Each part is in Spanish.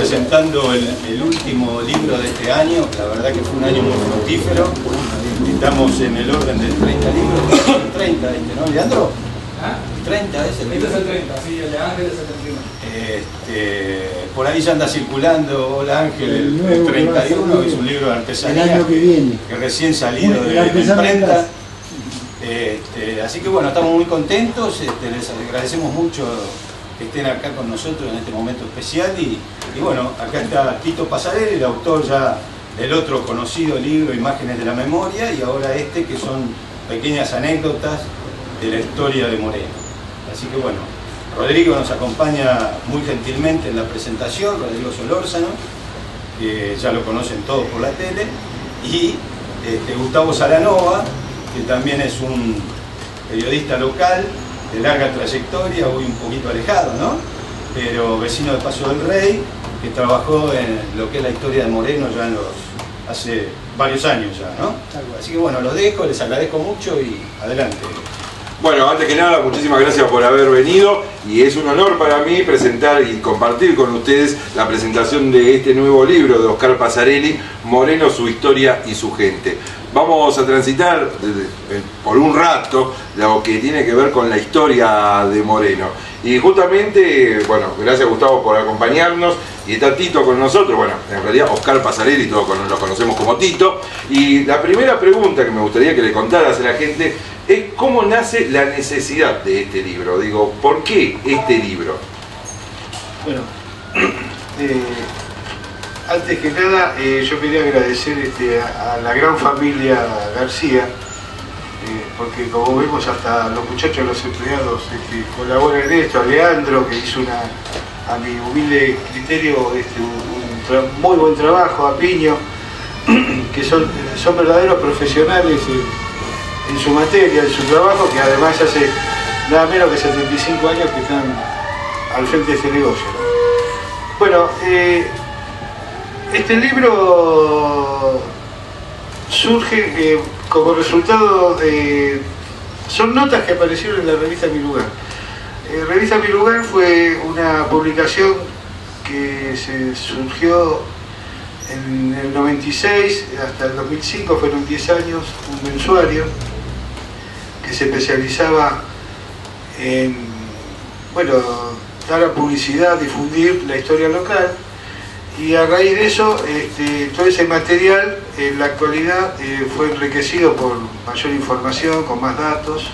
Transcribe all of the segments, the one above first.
presentando el último libro de este año. La verdad que fue un año muy fructífero. Estamos en el orden de 30 libros. 30 ¿no, Leandro? ¿Ah? 30 es el libro. Este es el 30, sí, el de Ángel es el 31. Por ahí ya anda circulando Hola Ángel, el 31, es un libro de artesanía. El año que viene. Que recién salido de la imprenta. Así que bueno, estamos muy contentos, les agradecemos mucho que estén acá con nosotros en este momento especial y bueno, acá está Tito Pasarelli, el autor ya del otro conocido libro Imágenes de la Memoria, y ahora este que son pequeñas anécdotas de la historia de Moreno. Así que bueno, Rodrigo nos acompaña muy gentilmente en la presentación, Rodrigo Solórzano, que ya lo conocen todos por la tele, y Gustavo Saranova, que también es un periodista local de larga trayectoria, hoy un poquito alejado, ¿no? Pero vecino de Paso del Rey, que trabajó en lo que es la historia de Moreno ya hace varios años ya, ¿no? Así que bueno, los dejo, les agradezco mucho y adelante. Bueno, antes que nada, muchísimas gracias por haber venido y es un honor para mí presentar y compartir con ustedes la presentación de este nuevo libro de Oscar Pasarelli, Moreno, su historia y su gente. Vamos a transitar por un rato lo que tiene que ver con la historia de Moreno. Y justamente, bueno, gracias Gustavo por acompañarnos. Y está Tito con nosotros, bueno, en realidad Oscar Pasarelli, todos lo conocemos como Tito. Y la primera pregunta que me gustaría que le contaras a la gente es cómo nace la necesidad de este libro. Digo, ¿por qué este libro? Bueno, antes que nada, yo quería agradecer a la gran familia García, porque como vemos hasta los muchachos, los empleados colaboran en esto, a Leandro, que hizo a mi humilde criterio un muy buen trabajo, a Piño, que son verdaderos profesionales en su materia, en su trabajo, que además hace nada menos que 75 años que están al frente de este negocio, ¿no? Bueno, este libro surge como resultado son notas que aparecieron en la revista Mi Lugar. Revista Mi Lugar fue una publicación que surgió en el 96 hasta el 2005, fueron 10 años, un mensuario que se especializaba en, bueno, dar a publicidad, difundir la historia local. Y a raíz de eso, todo ese material en la actualidad fue enriquecido por mayor información, con más datos.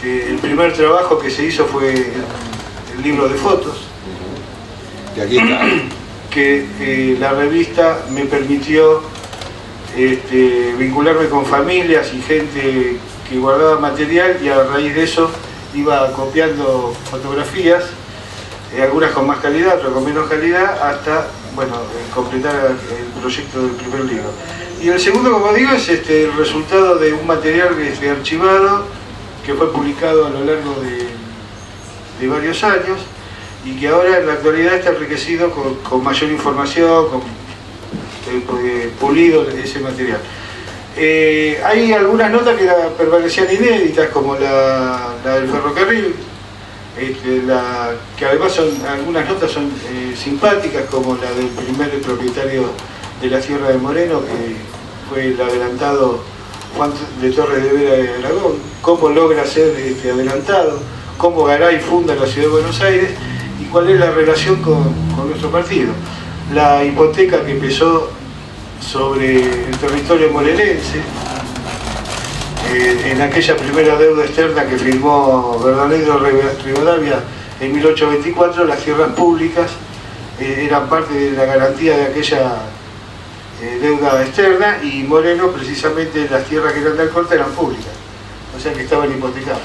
El primer trabajo que se hizo fue el libro de fotos, Y aquí está. que la revista me permitió vincularme con familias y gente que guardaba material, y a raíz de eso iba copiando fotografías, algunas con más calidad, otras con menos calidad, hasta, bueno, completar el proyecto del primer libro. Y el segundo, como digo, es el resultado de un material archivado, que fue publicado a lo largo de varios años, y que ahora en la actualidad está enriquecido con mayor información, con pulido ese material. Hay algunas notas que permanecían inéditas, como la del ferrocarril, que además algunas notas son simpáticas, como la del primer propietario de la Sierra de Moreno, que fue el adelantado Juan de Torres de Vera de Aragón, cómo logra ser adelantado, cómo Garay funda la ciudad de Buenos Aires y cuál es la relación con nuestro partido. La hipoteca que pesó sobre el territorio morelense, en aquella primera deuda externa que firmó Bernardino Rivadavia en 1824, las tierras públicas eran parte de la garantía de aquella deuda externa, y Moreno, precisamente, las tierras que eran de Alcorta eran públicas, o sea que estaban hipotecadas.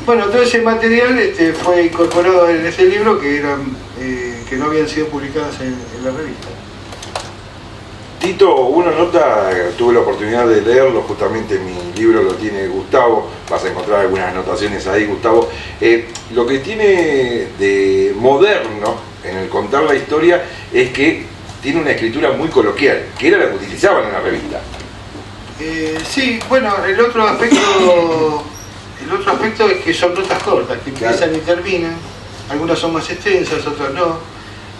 Bueno, todo ese material fue incorporado en este libro, que no habían sido publicadas en la revista. Tito, una nota, tuve la oportunidad de leerlo, justamente mi libro lo tiene Gustavo, vas a encontrar algunas anotaciones ahí, Gustavo. Lo que tiene de moderno en el contar la historia es que tiene una escritura muy coloquial, que era la que utilizaban en la revista. Sí, bueno, el otro aspecto es que son notas cortas, que empiezan y terminan, algunas son más extensas, otras no.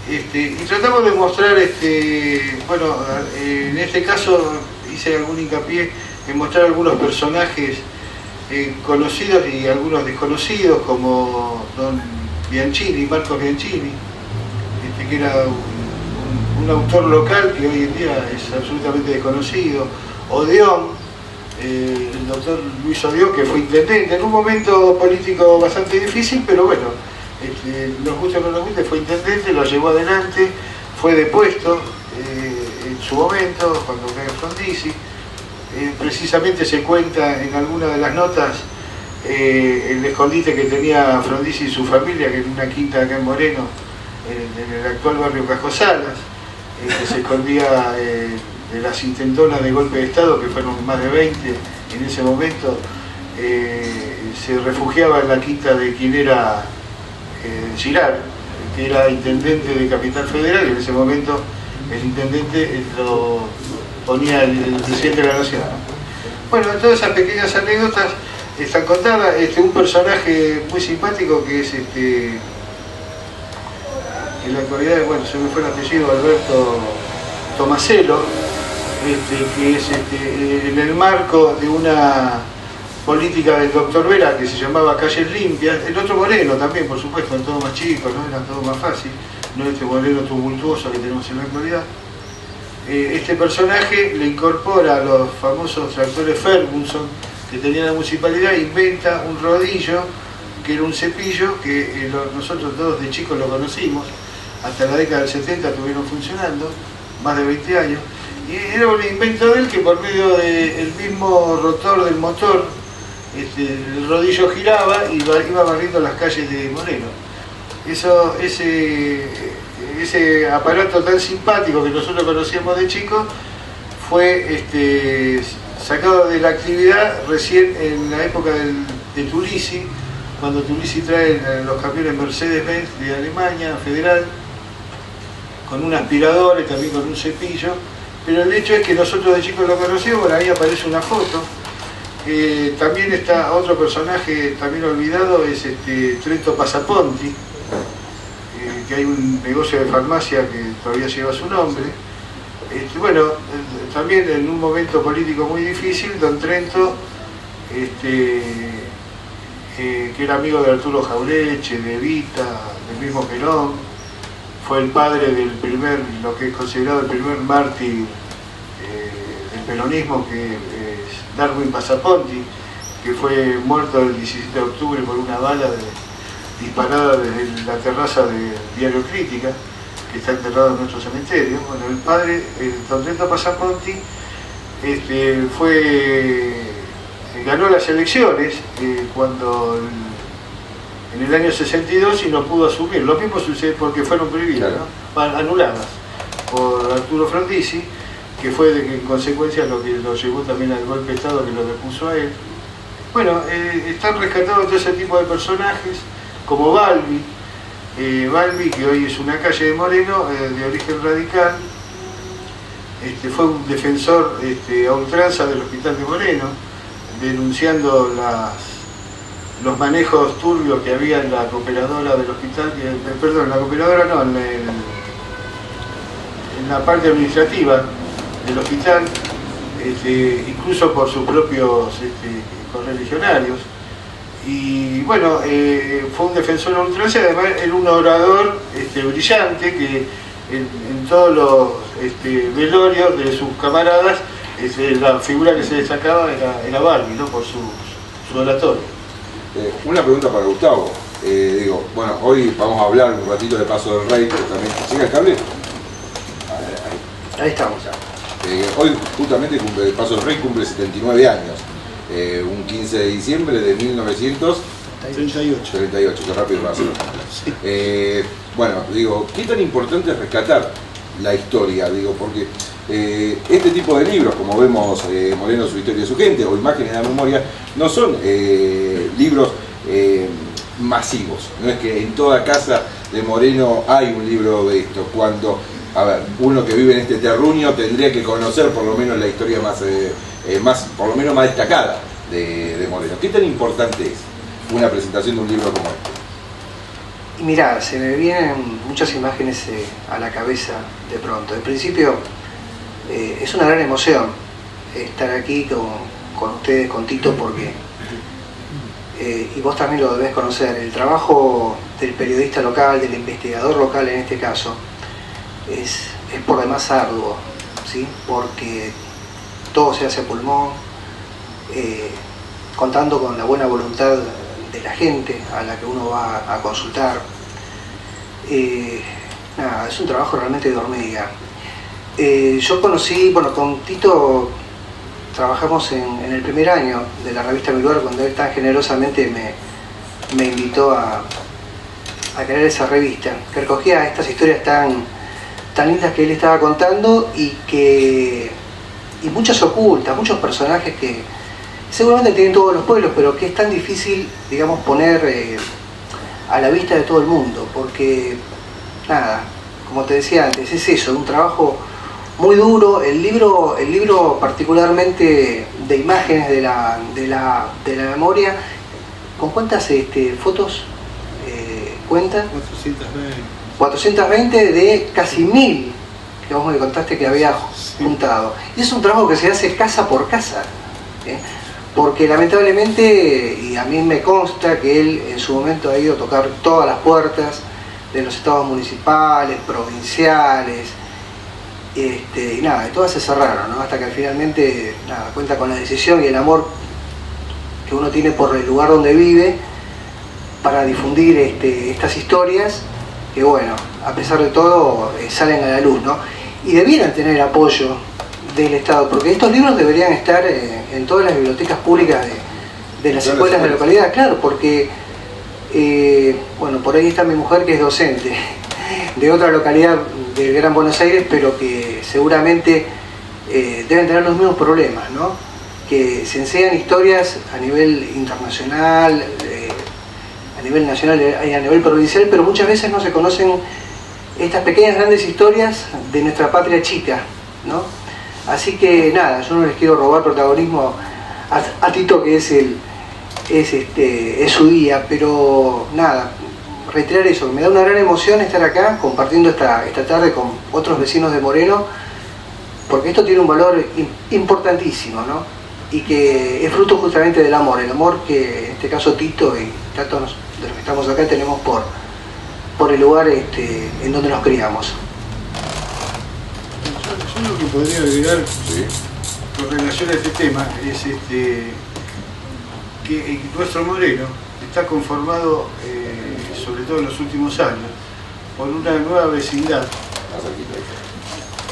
Y tratamos de mostrar, bueno, en este caso hice algún hincapié en mostrar algunos personajes conocidos y algunos desconocidos, como don Bianchini, Marcos Bianchini, que era un autor local que hoy en día es absolutamente desconocido, Odeón, el doctor Luis Odeón, que fue intendente en un momento político bastante difícil, pero bueno, nos guste o no nos guste, fue intendente, lo llevó adelante, fue depuesto en su momento, cuando cae Frondizi. Precisamente se cuenta en alguna de las notas el escondite que tenía Frondizi y su familia, que en una quinta acá en Moreno, en el actual barrio Cascosalas, que se escondía de las intentonas de golpe de Estado, que fueron más de 20 en ese momento, se refugiaba en la quinta de quien era Girard, que era intendente de Capital Federal, y en ese momento el intendente lo ponía el presidente de la Nación. Bueno, todas esas pequeñas anécdotas están contadas. Un personaje muy simpático que es en la actualidad, bueno, se me fue el apellido, Alberto Tomaselo, que es en el marco de una política del doctor Vera que se llamaba Calles Limpias, el otro Moreno también, por supuesto, todo más chico, ¿no? Era todo más fácil, no este Moreno tumultuoso que tenemos en la actualidad. Este personaje le incorpora a los famosos tractores Ferguson que tenía la municipalidad, inventa un rodillo que era un cepillo que nosotros todos de chicos lo conocimos, hasta la década del 70 estuvieron funcionando, más de 20 años, y era un invento de él que por medio del mismo rotor del motor, el rodillo giraba y iba barriendo las calles de Moreno. Ese aparato tan simpático que nosotros conocíamos de chicos fue sacado de la actividad recién en la época de Tulisi, cuando Tulisi trae los camiones Mercedes-Benz de Alemania, Federal, con un aspirador y también con un cepillo, pero el hecho es que nosotros de chicos lo conocíamos. Bueno, ahí aparece una foto. También está otro personaje también olvidado, es Trento Passaponti, que hay un negocio de farmacia que todavía lleva su nombre. Bueno, también en un momento político muy difícil, don Trento, que era amigo de Arturo Jaureche, de Evita, del mismo Perón, fue el padre del primer, lo que es considerado el primer mártir del peronismo, que es Darwin Passaponti, que fue muerto el 17 de octubre por una bala disparada desde la terraza del diario Crítica, que está enterrado en nuestro cementerio. Bueno, el padre, don Trento Passaponti, ganó las elecciones cuando en el año 62 y no pudo asumir. Lo mismo sucede porque fueron prohibidas, claro, ¿no? Anuladas por Arturo Frondizi, que fue en consecuencia lo que lo llevó también al golpe de Estado que lo depuso a él. Bueno, están rescatados todo ese tipo de personajes, como Balbi, que hoy es una calle de Moreno, de origen radical. Fue un defensor a ultranza del hospital de Moreno, denunciando los manejos turbios que había en la cooperadora del hospital, perdón, en la cooperadora no, en la parte administrativa del hospital, incluso por sus propios correligionarios. Y bueno, fue un defensor a ultranza, además era un orador brillante que en todos los velorios de sus camaradas, la figura que se destacaba era Balbi, ¿no? Por su oratorio. Una pregunta para Gustavo. Bueno, hoy vamos a hablar un ratito de Paso del Rey, pero también... ¿Llega el cable? Ahí estamos ya. Hoy justamente Paso del Rey cumple 79 años. Un 15 de diciembre de 1938. Qué rápido va a ser. Bueno, ¿qué tan importante es rescatar la historia? Porque este tipo de libros, como vemos Moreno, su historia y su gente, o Imágenes de la Memoria, no son libros masivos. No es que en toda casa de Moreno hay un libro de esto. Cuando, uno que vive en este terruño tendría que conocer por lo menos la historia por lo menos más destacada de Moreno. ¿Qué tan importante es una presentación de un libro como este? Y mirá, se me vienen muchas imágenes a la cabeza de pronto. En principio es una gran emoción estar aquí con ustedes, con Tito, porque, y vos también lo debés conocer, el trabajo del periodista local, del investigador local en este caso, es por demás arduo, ¿sí? Porque todo se hace a pulmón, contando con la buena voluntad de la gente a la que uno va a consultar. Nada, es un trabajo realmente de hormiga. Yo conocí, bueno, con Tito trabajamos en el primer año de la revista Mi Lugar, cuando él tan generosamente me invitó a crear esa revista, que recogía estas historias tan lindas que él estaba contando y muchas ocultas, muchos personajes que seguramente tienen todos los pueblos, pero que es tan difícil, digamos, poner a la vista de todo el mundo, porque, nada, como te decía antes, es eso, un trabajo muy duro. El libro particularmente de imágenes de la memoria, ¿con cuántas fotos cuenta? 420 de casi 1000 que vos me contaste que había juntado. Y es un trabajo que se hace casa por casa, porque lamentablemente, y a mí me consta que él en su momento ha ido a tocar todas las puertas de los estados municipales, provinciales, y nada, y todas se cerraron, ¿no? Hasta que finalmente, nada, cuenta con la decisión y el amor que uno tiene por el lugar donde vive para difundir estas historias que, bueno, a pesar de todo salen a la luz, ¿no? Y debieran tener apoyo del Estado, porque estos libros deberían estar en todas las bibliotecas públicas de las escuelas de la localidad, claro, porque bueno, por ahí está mi mujer, que es docente de otra localidad del Gran Buenos Aires, pero que seguramente deben tener los mismos problemas, ¿no? Que se enseñan historias a nivel internacional, a nivel nacional y a nivel provincial, pero muchas veces no se conocen estas pequeñas grandes historias de nuestra patria chica, ¿no? Así que nada, yo no les quiero robar protagonismo a Tito, que es su día, pero nada, reiterar eso, me da una gran emoción estar acá compartiendo esta tarde con otros vecinos de Moreno, porque esto tiene un valor importantísimo, ¿no? Y que es fruto justamente del amor, el amor que en este caso Tito y tantos de los que estamos acá tenemos por el lugar en donde nos criamos. Yo lo que podría agregar, ¿sí?, con relación a este tema es que nuestro Moreno está conformado, sobre todo en los últimos años, por una nueva vecindad.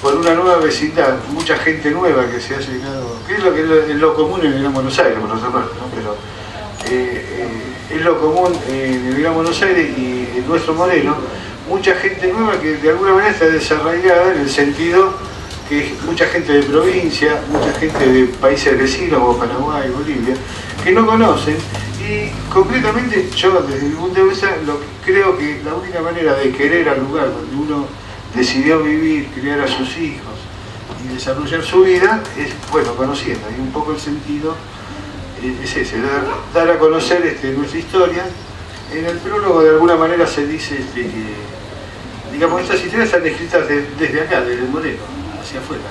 Por una nueva vecindad, mucha gente nueva que se ha llegado, que es lo común en el Gran Buenos Aires, por otra parte, ¿no? Pero es lo común en el Gran Buenos Aires y en nuestro Moreno, mucha gente nueva que de alguna manera está desarraigada, en el sentido que es mucha gente de provincia, mucha gente de países vecinos como Paraguay, Bolivia, que no conocen. Y concretamente yo, desde mi punto de vista, creo que la única manera de querer al lugar donde uno decidió vivir, criar a sus hijos y desarrollar su vida es, bueno, conociendo. Y un poco el sentido es ese, dar a conocer nuestra historia. En el prólogo de alguna manera se dice que, digamos, estas historias están escritas desde acá, desde el Moreno, hacia afuera,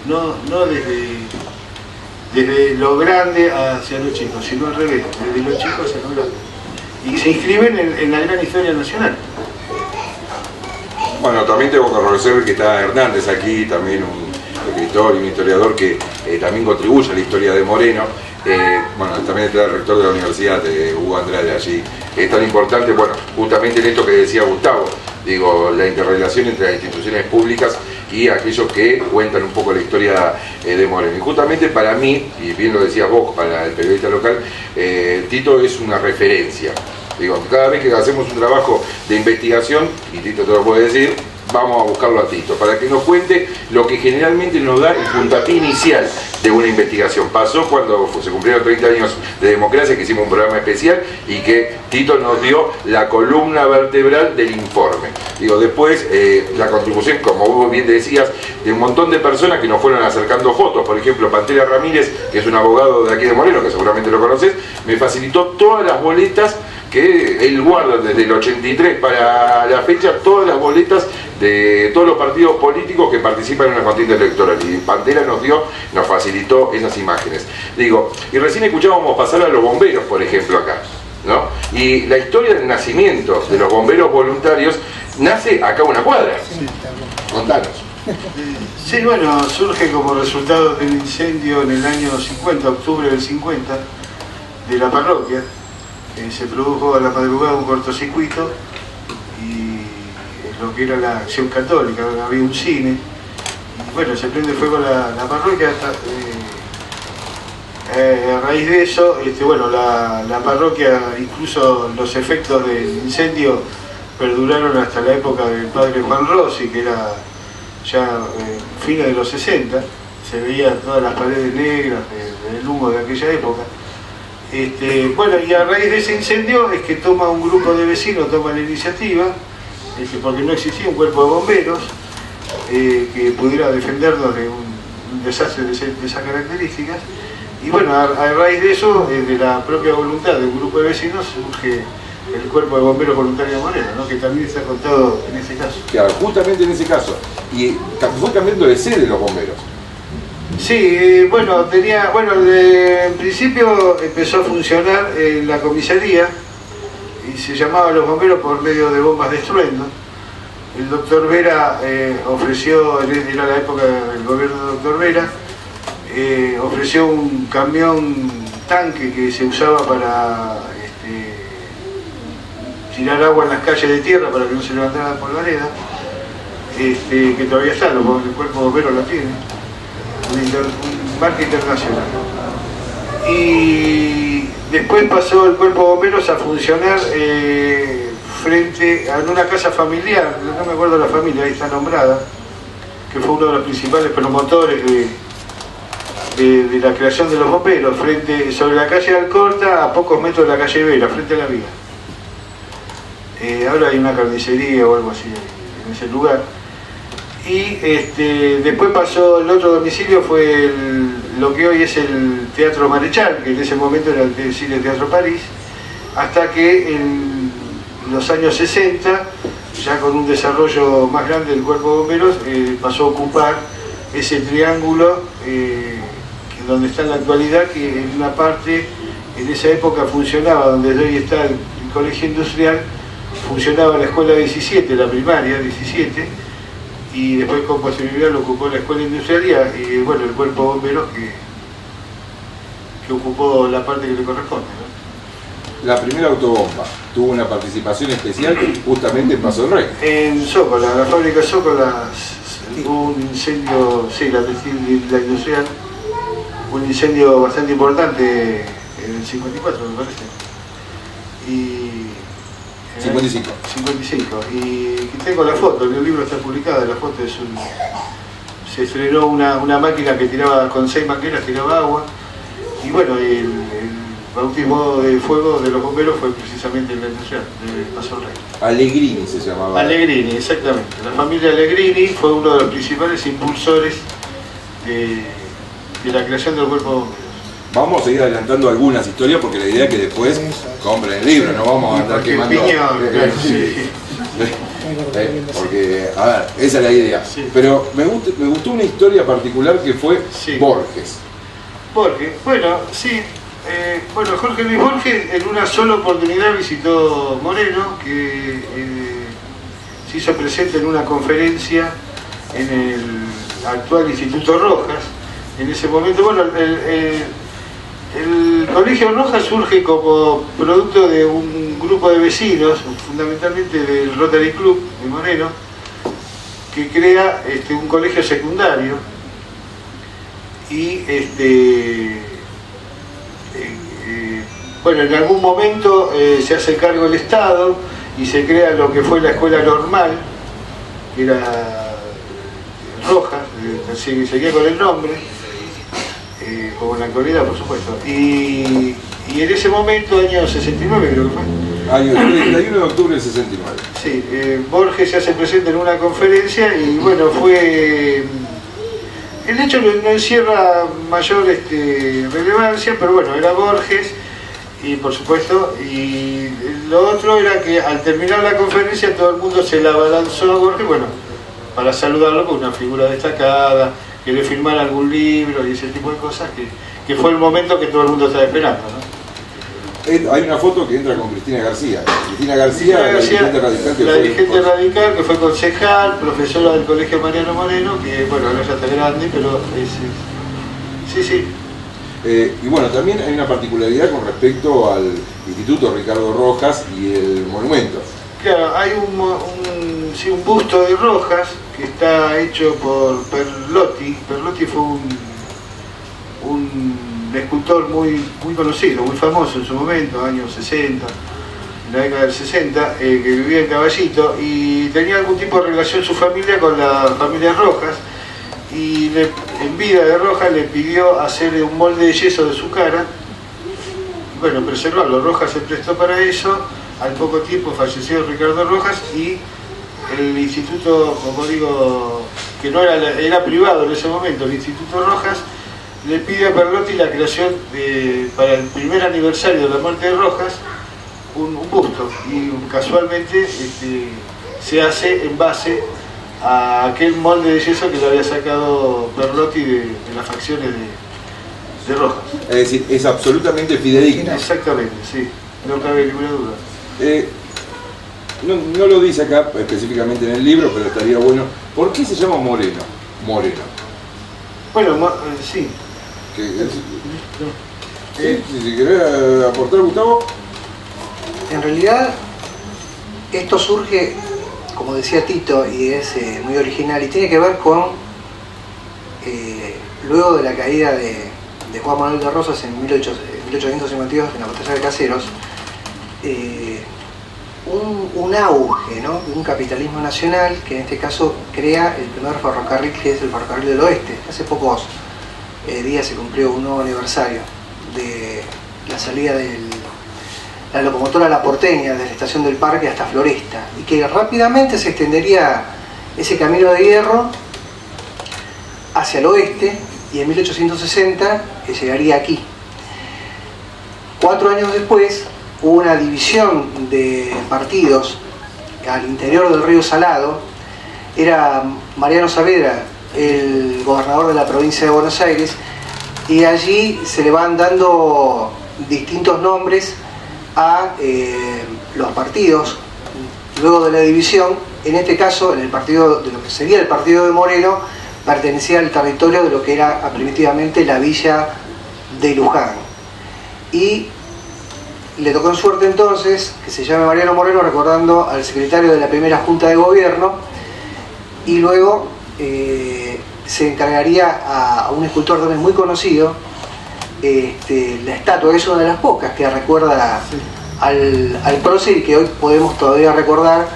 ¿no? No desde lo grande hacia lo chico, sino al revés, desde lo chico hacia lo grande. Y se inscriben en la gran historia nacional. Bueno, también tengo que reconocer que está Hernández aquí, también un escritor y un historiador que también contribuye a la historia de Moreno. Bueno, también está el rector de la universidad, Hugo Andrade, allí. Es tan importante, bueno, justamente en esto que decía Gustavo, digo, la interrelación entre las instituciones públicas y aquellos que cuentan un poco la historia de Moreno. Y justamente para mí, y bien lo decías vos, para el periodista local, Tito es una referencia. Digo, cada vez que hacemos un trabajo de investigación, y Tito te lo puede decir, vamos a buscarlo a Tito, para que nos cuente lo que generalmente nos da el puntapié inicial de una investigación. Pasó cuando se cumplieron 30 años de democracia, que hicimos un programa especial, y que Tito nos dio la columna vertebral del informe. Digo, después, la contribución, como vos bien decías, de un montón de personas que nos fueron acercando fotos. Por ejemplo, Pantera Ramírez, que es un abogado de aquí de Moreno, que seguramente lo conoces, me facilitó todas las boletas que él guarda desde el 83 para la fecha todas las boletas de todos los partidos políticos que participan en una contienda electoral, y Pantera nos facilitó esas imágenes. Digo, y recién escuchábamos pasar a los bomberos, por ejemplo, acá, ¿no? Y la historia del nacimiento de los bomberos voluntarios nace acá a una cuadra. Contanos. Sí, bueno, surge como resultado del incendio en el año 50, octubre del 50, de la parroquia. Se produjo a la madrugada un cortocircuito y lo que era la acción católica, había un cine, y bueno, se prende fuego la parroquia. A raíz de eso, bueno, la parroquia, incluso los efectos del incendio perduraron hasta la época del padre Juan Rossi, que era ya fines de los 60, se veían todas las paredes negras del humo de aquella época. Bueno, y a raíz de ese incendio es que toma un grupo de vecinos, toma la iniciativa, porque no existía un cuerpo de bomberos que pudiera defendernos de un desastre de esas características. Y bueno, a raíz de eso, de la propia voluntad de un grupo de vecinos, surge el Cuerpo de Bomberos Voluntarios Moreno, ¿no? Que también está contado en ese caso. Claro, justamente en ese caso. Y fue cambiando de sede los bomberos. Sí, bueno, en principio empezó a funcionar en la comisaría y se llamaba Los Bomberos por medio de bombas de estruendo. El doctor Vera ofreció, era la época del gobierno del doctor Vera, ofreció un camión tanque que se usaba para tirar agua en las calles de tierra para que no se levantara la polvareda, que todavía está, el cuerpo de bomberos lo tiene, un marca internacional. Y después pasó el cuerpo de bomberos a funcionar frente a una casa familiar, no me acuerdo la familia, ahí está nombrada, que fue uno de los principales promotores de la creación de los bomberos, sobre la calle Alcorta, a pocos metros de la calle Vera, frente a la vía. Ahora hay una carnicería o algo así en ese lugar. Y después pasó, el otro domicilio fue lo que hoy es el Teatro Marechal, que en ese momento era el Cine Teatro París, hasta que en los años 60, ya con un desarrollo más grande del Cuerpo de Bomberos, pasó a ocupar ese triángulo donde está en la actualidad, que en una parte, en esa época funcionaba, donde hoy está el Colegio Industrial, funcionaba la Escuela 17, la primaria 17, y después con posterioridad lo ocupó la Escuela Industrial y bueno, el Cuerpo de Bomberos que ocupó la parte que le corresponde, ¿no? La primera autobomba tuvo una participación especial justamente en Paso del Rey. En Zócola, la fábrica Zócola, hubo un incendio, sí, la industrial, un incendio bastante importante en el 54, me parece. Y 55. 55. Y tengo la foto, en el libro está publicada, la foto es se estrenó una máquina que tiraba, con 6 mangueras tiraba agua, y bueno, el bautismo de fuego de los bomberos fue precisamente en la industrial de Paso del Rey. Allegrini se llamaba. Allegrini, exactamente. La familia Allegrini fue uno de los principales impulsores de la creación del Cuerpo de Bomberos. Vamos a seguir adelantando algunas historias porque la idea es que después compren el libro, no vamos a andar quemando. Porque, a ver, esa es la idea. Sí. Pero me gustó una historia particular que fue Borges. Borges, bueno, sí. Bueno, Jorge Luis Borges en una sola oportunidad visitó Moreno, que se hizo presente en una conferencia en el actual Instituto Rojas. En ese momento, bueno, el Colegio Rojas surge como producto de un grupo de vecinos, fundamentalmente del Rotary Club de Moreno, que crea un colegio secundario y bueno, en algún momento se hace cargo el Estado y se crea lo que fue la escuela normal, que era Rojas, seguía con el nombre, como en la actualidad, por supuesto. Y en ese momento, año 69 creo que fue. Año 31 de octubre del 69. Sí, Borges se hace presente en una conferencia y bueno, fue... El hecho no encierra mayor relevancia, pero bueno, era Borges y por supuesto, y lo otro era que al terminar la conferencia todo el mundo se la abalanzó a Borges, bueno, para saludarlo con una figura destacada, que le firmara algún libro y ese tipo de cosas, que fue el momento que todo el mundo estaba esperando, ¿no? Hay una foto que entra con Cristina García. Cristina García, la dirigente radical, que fue concejal, profesora del Colegio Mariano Moreno, que bueno, ahora ya está grande, pero sí. Y bueno, también hay una particularidad con respecto al Instituto Ricardo Rojas y el monumento. Claro, hay un busto de Rojas que está hecho por Perlotti. Perlotti fue un escultor muy conocido, muy famoso en su momento, años 60, en la década del 60, que vivía en Caballito y tenía algún tipo de relación su familia con la familia Rojas, y en vida de Rojas le pidió hacer un molde de yeso de su cara, bueno, preservarlo. Rojas se prestó para eso, al poco tiempo falleció Ricardo Rojas y el instituto, como digo, que no era privado en ese momento, el Instituto Rojas le pide a Perlotti la creación para el primer aniversario de la muerte de Rojas un busto, y casualmente se hace en base a aquel molde de yeso que le había sacado Perlotti de las facciones de Rojas. Es decir, es absolutamente fidedigno. Exactamente, sí, no cabe ninguna duda. No lo dice acá específicamente en el libro, pero estaría bueno. ¿Por qué se llama Moreno? Moreno. Bueno, sí. Si querés aportar, Gustavo. En realidad, esto surge, como decía Tito, y es muy original, y tiene que ver con, luego de la caída de Juan Manuel de Rosas en 1852, en la batalla de Caseros, un auge, ¿no?, de un capitalismo nacional que en este caso crea el primer ferrocarril, que es el Ferrocarril del Oeste. Hace pocos días se cumplió un nuevo aniversario de la salida de la locomotora La Porteña de la estación del Parque hasta Floresta, y que rápidamente se extendería ese camino de hierro hacia el oeste, y en 1860 llegaría aquí. 4 años después hubo una división de partidos al interior del río Salado. Era Mariano Saavedra el gobernador de la provincia de Buenos Aires, y allí se le van dando distintos nombres a los partidos luego de la división. En este caso, en el partido de lo que sería el partido de Moreno, pertenecía al territorio de lo que era primitivamente la villa de Luján, y le tocó en suerte entonces que se llame Mariano Moreno, recordando al secretario de la primera Junta de Gobierno, y luego se encargaría a un escultor también muy conocido, la estatua, que es una de las pocas que recuerda al prócer, y que hoy podemos todavía recordar,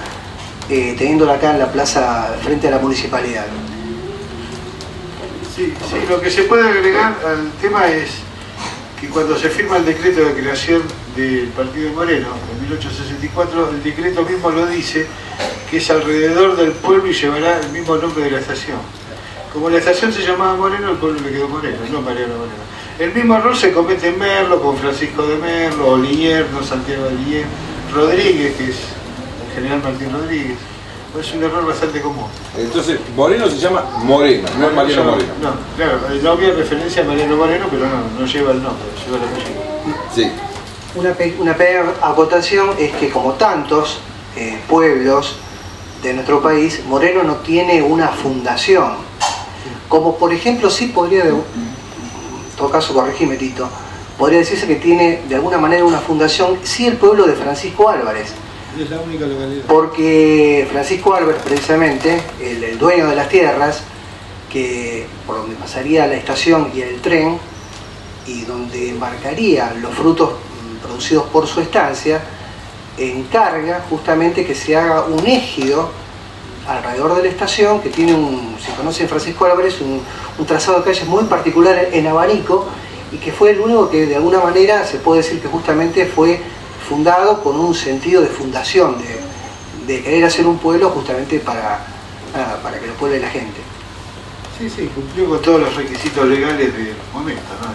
teniéndola acá en la plaza frente a la municipalidad. Sí, lo que se puede agregar al tema es que cuando se firma el decreto de creación del Partido de Moreno, en 1864, el decreto mismo lo dice, que es alrededor del pueblo y llevará el mismo nombre de la estación. Como la estación se llamaba Moreno, el pueblo le quedó Moreno, no Mariano Moreno. El mismo error se comete en Merlo, con Francisco de Merlo, Olier, no Santiago de Olier, Rodríguez, que es el general Martín Rodríguez. Es un error bastante común. Entonces, Moreno se llama Moreno, no es Mariano Moreno. No, claro, no había referencia a Mariano Moreno, pero no lleva el nombre, lleva el apellido. Sí. Una pequeña acotación es que, como tantos pueblos de nuestro país, Moreno no tiene una fundación. Como por ejemplo, sí podría, en todo caso corregime Tito, podría decirse que tiene de alguna manera una fundación, sí, el pueblo de Francisco Álvarez. Es la única localidad. Porque Francisco Álvarez, precisamente, el dueño de las tierras, que por donde pasaría la estación y el tren, y donde embarcaría los frutos producidos por su estancia, encarga justamente que se haga un ejido alrededor de la estación, que tiene si conocen Francisco Álvarez, un trazado de calles muy particular en abanico, y que fue el único que de alguna manera se puede decir que justamente fue fundado con un sentido de fundación, de querer hacer un pueblo justamente para que lo pueble la gente. Sí, cumplió con todos los requisitos legales del momento, ¿no?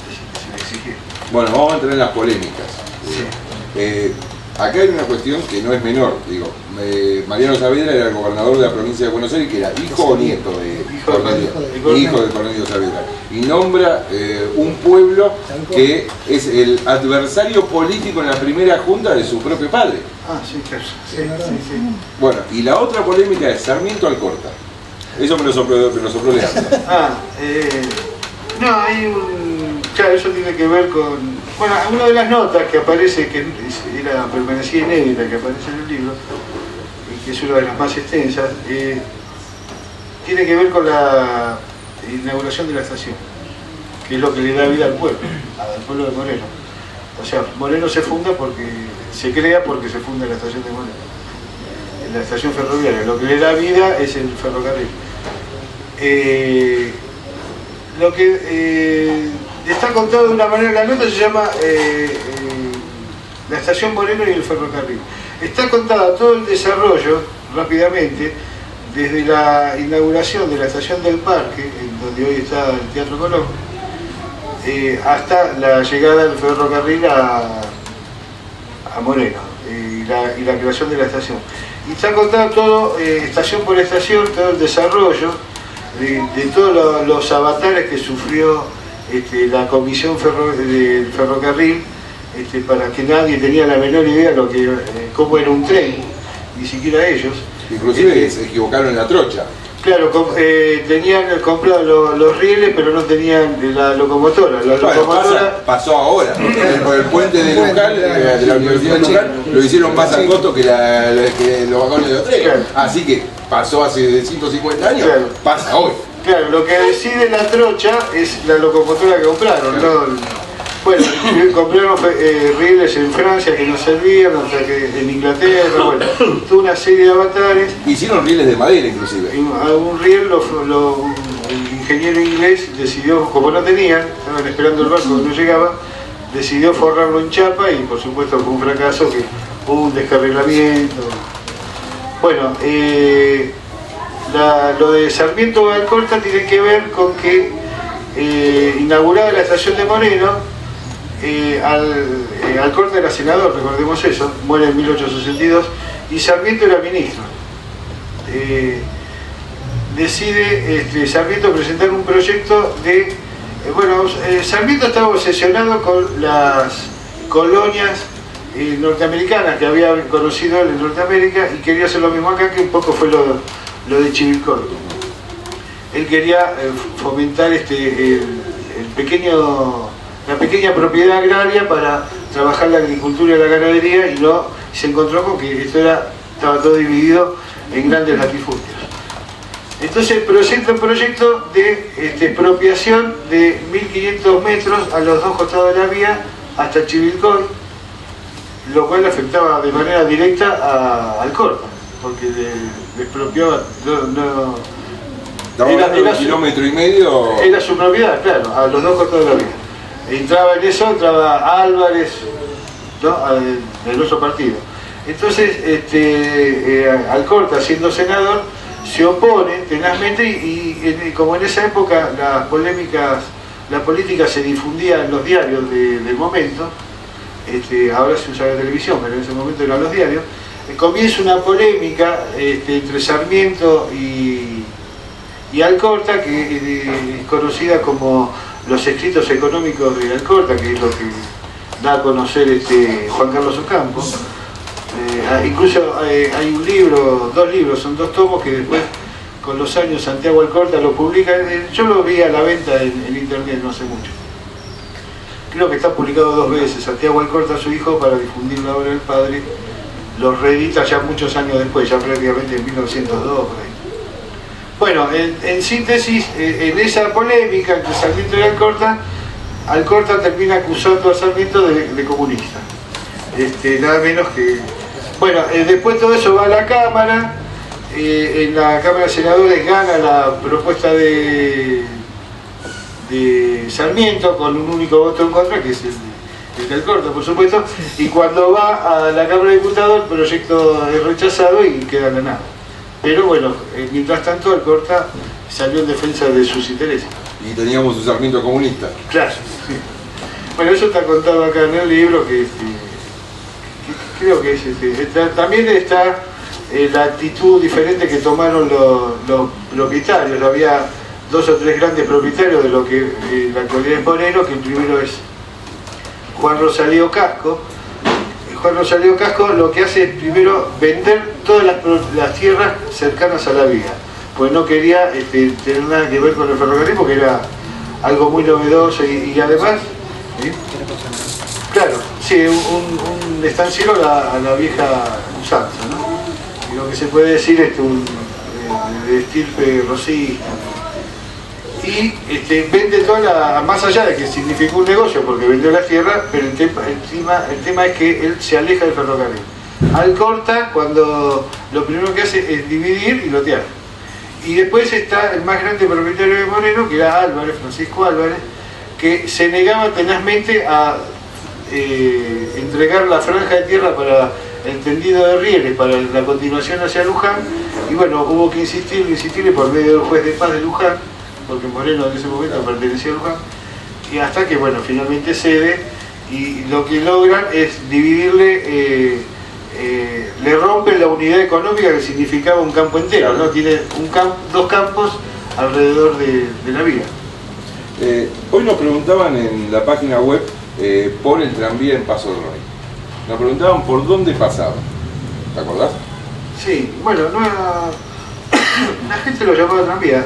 Se le exigía. Bueno, vamos a entrar en las polémicas. Sí. Acá hay una cuestión que no es menor, digo, Mariano Saavedra era el gobernador de la provincia de Buenos Aires, que era hijo o nieto de hijo de Cornelio Saavedra, y nombra un pueblo que es el adversario político en la primera junta de su propio padre. Ah, sí, claro. Sí. Bueno, y la otra polémica es Sarmiento Alcorta. Eso me lo sopló Leandro. No, hay un... Claro, eso tiene que ver con... Bueno, una de las notas que aparece, que permanecía inédita, que aparece en el libro, y que es una de las más extensas, tiene que ver con la inauguración de la estación, que es lo que le da vida al pueblo de Moreno. O sea, Moreno se funda se crea porque se funda la estación de Moreno, la estación ferroviaria. Lo que le da vida es el ferrocarril. Lo que está contado de una manera, la nota se llama la estación Moreno y el ferrocarril. Está contada todo el desarrollo, rápidamente, desde la inauguración de la estación del Parque, en donde hoy está el Teatro Colón, hasta la llegada del ferrocarril a Moreno y la creación de la estación. Y está contado todo, estación por estación, todo el desarrollo de todos los avatares que sufrió la comisión del ferrocarril, para que nadie tenía la menor idea de cómo era un tren, ni siquiera ellos. Inclusive se equivocaron en la trocha. Claro, tenían comprado los rieles, pero no tenían la locomotora. La locomotora pasó ahora, por el puente de Luján, de la Universidad de Luján, lo hicieron más a costo que los vagones de Otrega. Claro. Así que pasó hace 150 años, claro. Pasa hoy. Claro, lo que decide la trocha es la locomotora que compraron, claro. ¿No? Bueno, compraron rieles en Francia que no servían, hasta que en Inglaterra, bueno, toda una serie de avatares. Hicieron rieles de madera inclusive. Un riel, el ingeniero inglés decidió, como no tenían, estaban esperando el barco que no llegaba, decidió forrarlo en chapa y por supuesto fue un fracaso, que hubo un descarrilamiento. Bueno, lo de Sarmiento Alcorta tiene que ver con que inaugurada la estación de Moreno, Alcorta era senador, recordemos eso, muere en 1862, y Sarmiento era ministro. Decide Sarmiento presentar un proyecto de... Sarmiento estaba obsesionado con las colonias norteamericanas que había conocido él en Norteamérica y quería hacer lo mismo acá, que un poco fue lo de Chivilcoy. Él quería fomentar la pequeña propiedad agraria para trabajar la agricultura y la ganadería, y se encontró con que estaba todo dividido en grandes latifundios. Entonces presenta un proyecto de expropiación de 1500 metros a los dos costados de la vía hasta Chivilcoy, lo cual afectaba de manera directa a Alcorta, porque le expropiaba, era un kilómetro y medio. Era su propiedad, claro, a los dos costados de la vía. Entraba en eso, entraba Álvarez, ¿no? del otro partido. Entonces, Alcorta, siendo senador, se opone tenazmente y como en esa época la política se difundía en los diarios del momento, ahora se usa la televisión, pero en ese momento eran los diarios, comienza una polémica entre Sarmiento y Alcorta, que es conocida como los escritos económicos de Alcorta, que es lo que da a conocer Juan Carlos Ocampo. Incluso hay un libro, dos libros, son dos tomos que después con los años Santiago Alcorta lo publica. Yo lo vi a la venta en internet no hace mucho. Creo que está publicado 2 veces. Santiago Alcorta, su hijo, para difundir la obra del padre, lo reedita ya muchos años después, ya prácticamente en 1902 por ahí. Bueno, en síntesis, en esa polémica entre Sarmiento y Alcorta termina acusando a Sarmiento de comunista. Nada menos que... Bueno, después todo eso va a la Cámara, en la Cámara de Senadores gana la propuesta de Sarmiento con un único voto en contra, que es el de Alcorta, por supuesto, y cuando va a la Cámara de Diputados el proyecto es rechazado y queda en la nada. Pero bueno, mientras tanto Alcorta salió en defensa de sus intereses. Y teníamos un Sarmiento comunista. Claro, sí. Bueno, eso está contado acá en el libro, que creo que es también está la actitud diferente que tomaron los propietarios. Había 2 o 3 grandes propietarios de lo que la actualidad es Moreno, que el primero es Juan Rosalío Casco. Juan Rosalío Casco lo que hace es primero vender todas las tierras cercanas a la vía, pues no quería tener nada que ver con el ferrocarril porque era algo muy novedoso y además, claro, sí, un estanciero a la vieja usanza, ¿no? Y lo que se puede decir es de estirpe rosista. Y vende toda más allá de que significó un negocio porque vendió la tierra, pero el tema es que él se aleja del ferrocarril. Alcorta, cuando lo primero que hace es dividir y lotear. Y después está el más grande propietario de Moreno, que era Álvarez, Francisco Álvarez, que se negaba tenazmente a entregar la franja de tierra para el tendido de rieles, para la continuación hacia Luján, y bueno, hubo que insistirle por medio del juez de paz de Luján, porque Moreno en ese momento pertenecía a Luján, y hasta que bueno, finalmente cede, y lo que logran es dividirle, le rompen la unidad económica que significaba un campo entero, ¿no? Tiene 2 campos alrededor de la vía. Hoy nos preguntaban en la página web por el tranvía en Paso del Rey. Nos preguntaban por dónde pasaba. ¿Te acordás? Sí, bueno, no era... la gente lo llamaba tranvía.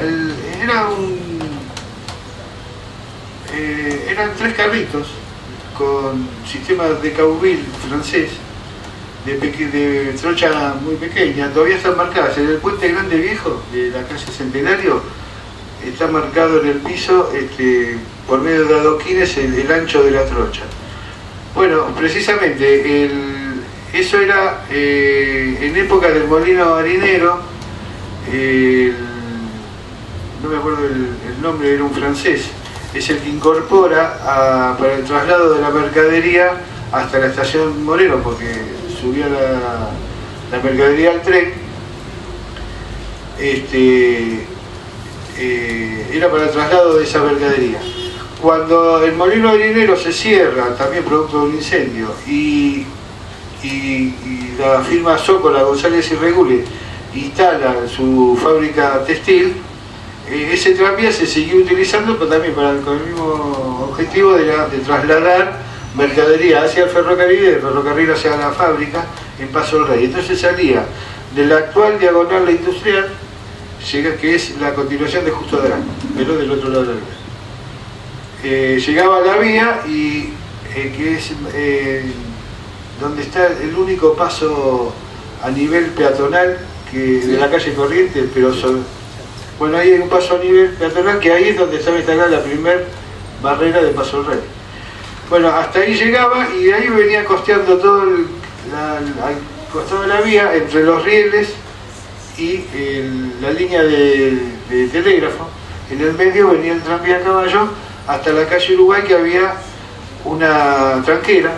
Eran 3 carritos con sistema de Cauville francés, de trocha muy pequeña, todavía están marcadas. En el puente grande viejo de la calle Centenario está marcado en el piso por medio de adoquines el ancho de la trocha. Bueno, precisamente eso era en época del molino harinero, no me acuerdo el nombre, era un francés, es el que incorpora para el traslado de la mercadería hasta la estación Moreno, porque subía la mercadería al tren, era para el traslado de esa mercadería. Cuando el molino harinero se cierra, también producto de un incendio, y la firma Zócola, González y Regule instala su fábrica textil, ese tranvía se siguió utilizando, pero también con el mismo objetivo de trasladar mercadería hacia el ferrocarril y del ferrocarril hacia la fábrica en Paso del Rey. Entonces salía de la actual diagonal La Industrial, que es la continuación de Justo Adrán, pero del otro lado de la vía. Llegaba a la vía y que es donde está el único paso a nivel peatonal de la calle Corrientes, pero bueno, ahí hay un paso a nivel peatonal que ahí es donde estaba instalada la primer barrera de Paso del Rey. Bueno, hasta ahí llegaba y de ahí venía costeando todo al costado de la vía, entre los rieles y la línea de telégrafo. En el medio venía el tranvía a caballo hasta la calle Uruguay, que había una tranquera.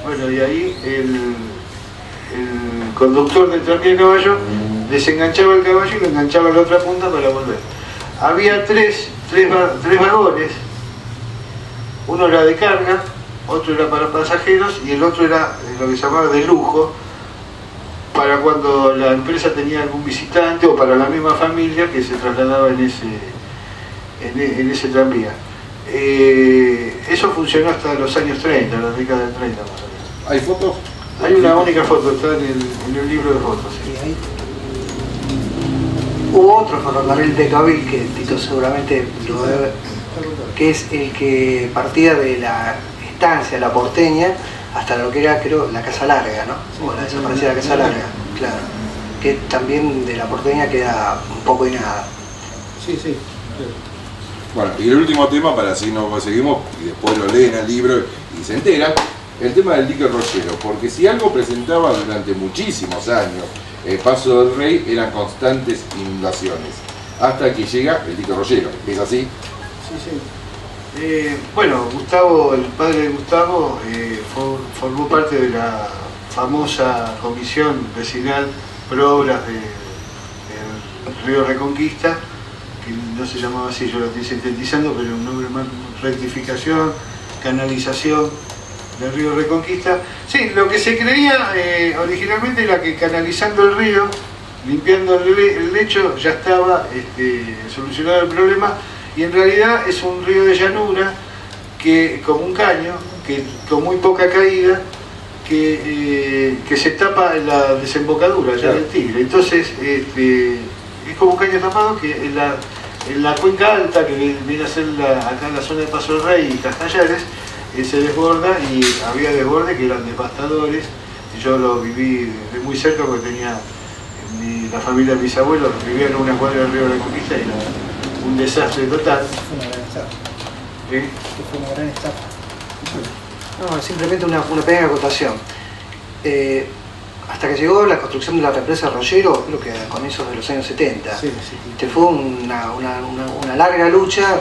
Bueno, y ahí el conductor del tranvía a caballo desenganchaba el caballo y lo enganchaba a la otra punta para volver. Había tres vagones, uno era de carga, otro era para pasajeros y el otro era lo que se llamaba de lujo, para cuando la empresa tenía algún visitante o para la misma familia que se trasladaba en ese tranvía. Eso funcionó hasta los años 30, la década del 30 más o menos. ¿Hay fotos? Hay una única foto, está en el libro de fotos. Sí. Hubo otro ferrocarril de Cabil que Tito seguramente lo debe, que es el que partía de la estancia, la Porteña, hasta lo que era, creo, la Casa Larga, ¿no? O la desaparecida Casa Larga, claro. Que también de la Porteña queda un poco y nada. Sí, sí. Bueno, y el último tema, para así nos seguimos, y después lo leen el libro y se enteran, el tema del dique Rollero, porque si algo presentaba durante muchísimos años Paso del Rey, eran constantes inundaciones, hasta que llega el dique Rollero. ¿Es así? Sí, sí. Bueno, Gustavo, el padre de Gustavo, formó parte de la famosa comisión vecinal pro obras del Río Reconquista, que no se llamaba así, yo lo estoy sintetizando, pero un nombre más: rectificación, canalización del río Reconquista. Sí, lo que se creía originalmente era que canalizando el río, limpiando el lecho, ya estaba solucionado el problema, y en realidad es un río de llanura, que como un caño, que con muy poca caída, que se tapa en la desembocadura ya del Tigre. Entonces es como un caño tapado que en la cuenca alta, que viene a ser acá en la zona de Paso del Rey y Castallares, se desborda, y había desbordes que eran devastadores. Yo lo viví de muy cerca porque tenía la familia de mis abuelos, vivían en una cuadra del río de la Conquista, y era un desastre total. Fue una gran estafa. ¿Eh? Fue una gran estafa. No, simplemente una pequeña acotación. Hasta que llegó la construcción de la represa Rollero, creo que a comienzos de los años 70, Sí. fue una larga lucha,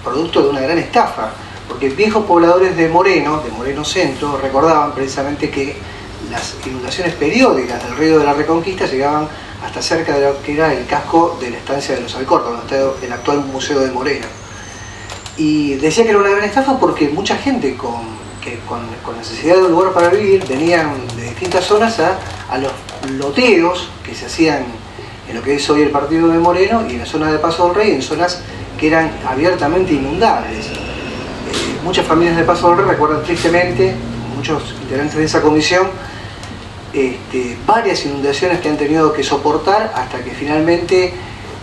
producto de una gran estafa, porque viejos pobladores de Moreno Centro, recordaban precisamente que las inundaciones periódicas del río de la Reconquista llegaban hasta cerca de lo que era el casco de la estancia de los Alcorta, donde está el actual Museo de Moreno. Y decía que era una gran estafa porque mucha gente con necesidad de un lugar para vivir venían de distintas zonas a los loteos que se hacían en lo que es hoy el partido de Moreno y en la zona de Paso del Rey, en zonas que eran abiertamente inundables. Muchas familias de Paso del Rey recuerdan tristemente, muchos integrantes de esa comisión, varias inundaciones que han tenido que soportar hasta que finalmente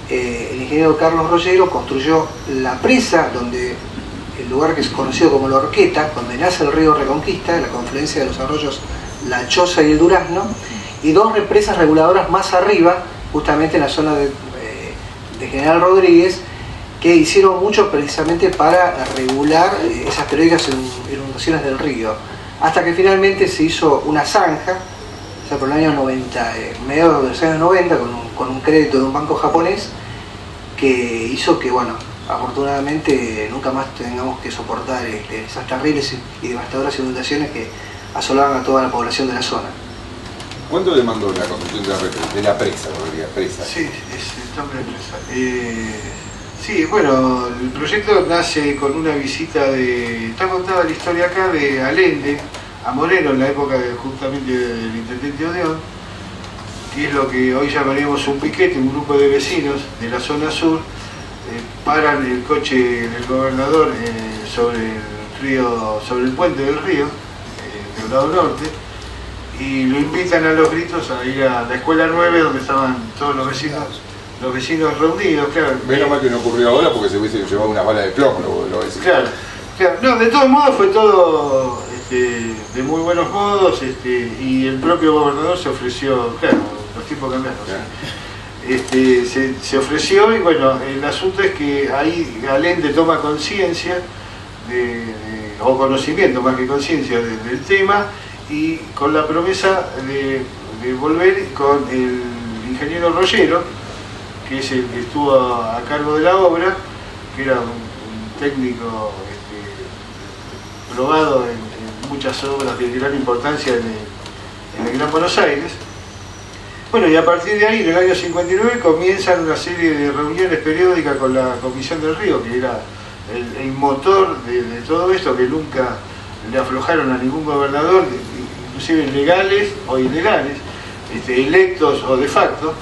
el ingeniero Carlos Rollero construyó la presa, donde el lugar que es conocido como La Horqueta, donde nace el río Reconquista, la confluencia de los arroyos La Choza y el Durazno, y dos represas reguladoras más arriba, justamente en la zona de General Rodríguez, que hicieron mucho precisamente para regular esas periódicas inundaciones del río, hasta que finalmente se hizo una zanja, o sea, por el año 90, mediados de los años 90, con un crédito de un banco japonés, que hizo que, bueno, afortunadamente nunca más tengamos que soportar esas terribles y devastadoras inundaciones que asolaban a toda la población de la zona. ¿Cuánto demandó la construcción de la presa? Presa? Sí, es el nombre de presa. Sí, bueno, el proyecto nace con una visita está contada la historia acá, de Allende a Moreno en la época justamente del intendente Odeón, que es lo que hoy llamaríamos un piquete. Un grupo de vecinos de la zona sur paran el coche del gobernador sobre el puente del río, del lado norte, y lo invitan a los gritos a ir a la escuela 9, donde estaban todos los vecinos reunidos, claro. Menos mal que no ocurrió ahora, porque se hubiese llevado una bala de plomo los vecinos. Claro. No, de todos modos fue todo de muy buenos modos, y el propio gobernador se ofreció, claro, los tiempos cambiaron. Claro. Se ofreció, y bueno, el asunto es que ahí Allende toma conciencia, o conocimiento más que conciencia del tema, y con la promesa de volver con el ingeniero Rollero, que es el que estuvo a cargo de la obra, que era un técnico probado en muchas obras de gran importancia en el Gran Buenos Aires. Bueno, y a partir de ahí, en el año 59, comienzan una serie de reuniones periódicas con la Comisión del Río, que era el motor de todo esto, que nunca le aflojaron a ningún gobernador, inclusive legales o ilegales, electos o de facto.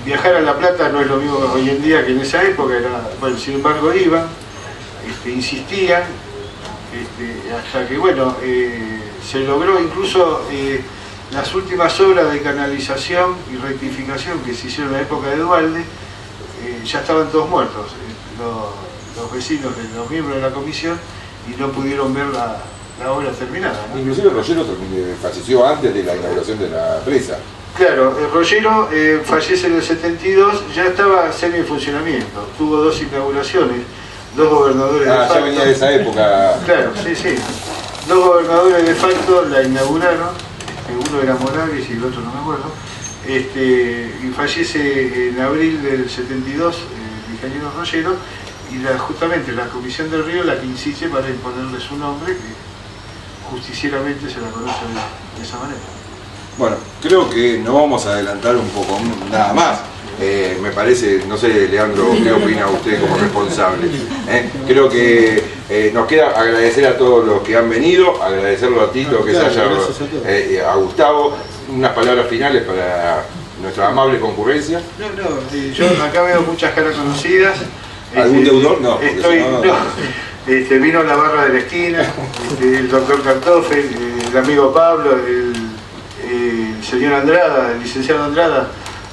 Viajar a La Plata no es lo mismo hoy en día que en esa época, bueno, sin embargo iban, insistían, hasta que, bueno, se logró incluso las últimas obras de canalización y rectificación que se hicieron en la época de Duhalde. Ya estaban todos muertos, los vecinos, los miembros de la comisión, y no pudieron ver la obra terminada, ¿no? Inclusive Rollero falleció antes de la inauguración de la presa. Claro, Rollero fallece en el 72, ya estaba semi en funcionamiento, tuvo dos inauguraciones, dos gobernadores de facto. Ya venía de esa época. Claro, sí. Dos gobernadores de facto la inauguraron, uno era Morales y el otro no me acuerdo, y fallece en abril del 72 el ingeniero Rollero, y justamente la Comisión del Río la que insiste para imponerle su nombre, que justicieramente se la conoce de esa manera. Bueno, creo que nos vamos a adelantar un poco, nada más. Me parece, no sé, Leandro, ¿qué opina usted como responsable? Creo que Nos queda agradecer a todos los que han venido, agradecerlo a Tito, que se haya, a Gustavo, unas palabras finales para nuestra amable concurrencia. Yo acá veo muchas caras conocidas. ¿Algún deudor? No, vino la barra de la esquina, el doctor Kartoffel, el amigo Pablo, el señor Andrada, el licenciado Andrada,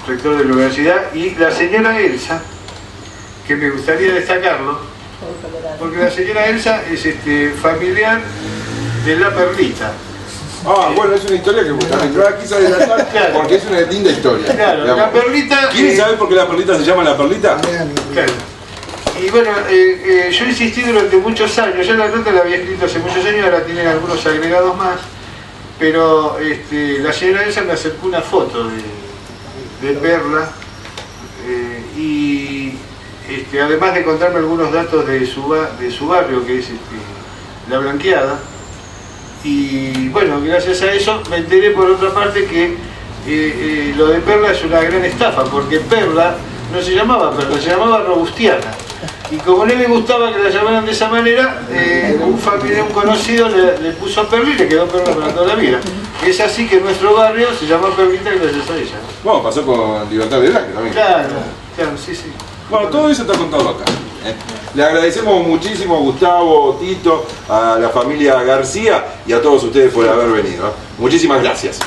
rector de la universidad, y la señora Elsa, que me gustaría destacarlo, porque la señora Elsa es familiar de La Perlita. Bueno, es una historia que también no la quise adelantar, claro, porque es una linda historia. Claro, digamos. La Perlita... ¿Quieren saber por qué La Perlita se llama La Perlita? Claro. Y bueno, yo insistí durante muchos años, ya la nota la había escrito hace muchos años, ahora tienen algunos agregados más, pero la señora Elsa me acercó una foto de Perla, y además de contarme algunos datos de su barrio, que es La Blanqueada, y bueno, gracias a eso me enteré por otra parte que lo de Perla es una gran estafa, porque Perla no se llamaba Perla, se llamaba Robustiana. Y como no le gustaba que la llamaran de esa manera, un conocido le puso Perla y le quedó Perla para toda la vida. Y es así que nuestro barrio se llama Perlita gracias a ella. Bueno, pasó con Libertad de Blanca también. Claro, sí. Bueno, todo eso está contado acá. Le agradecemos muchísimo a Gustavo, Tito, a la familia García y a todos ustedes por haber venido. Muchísimas gracias.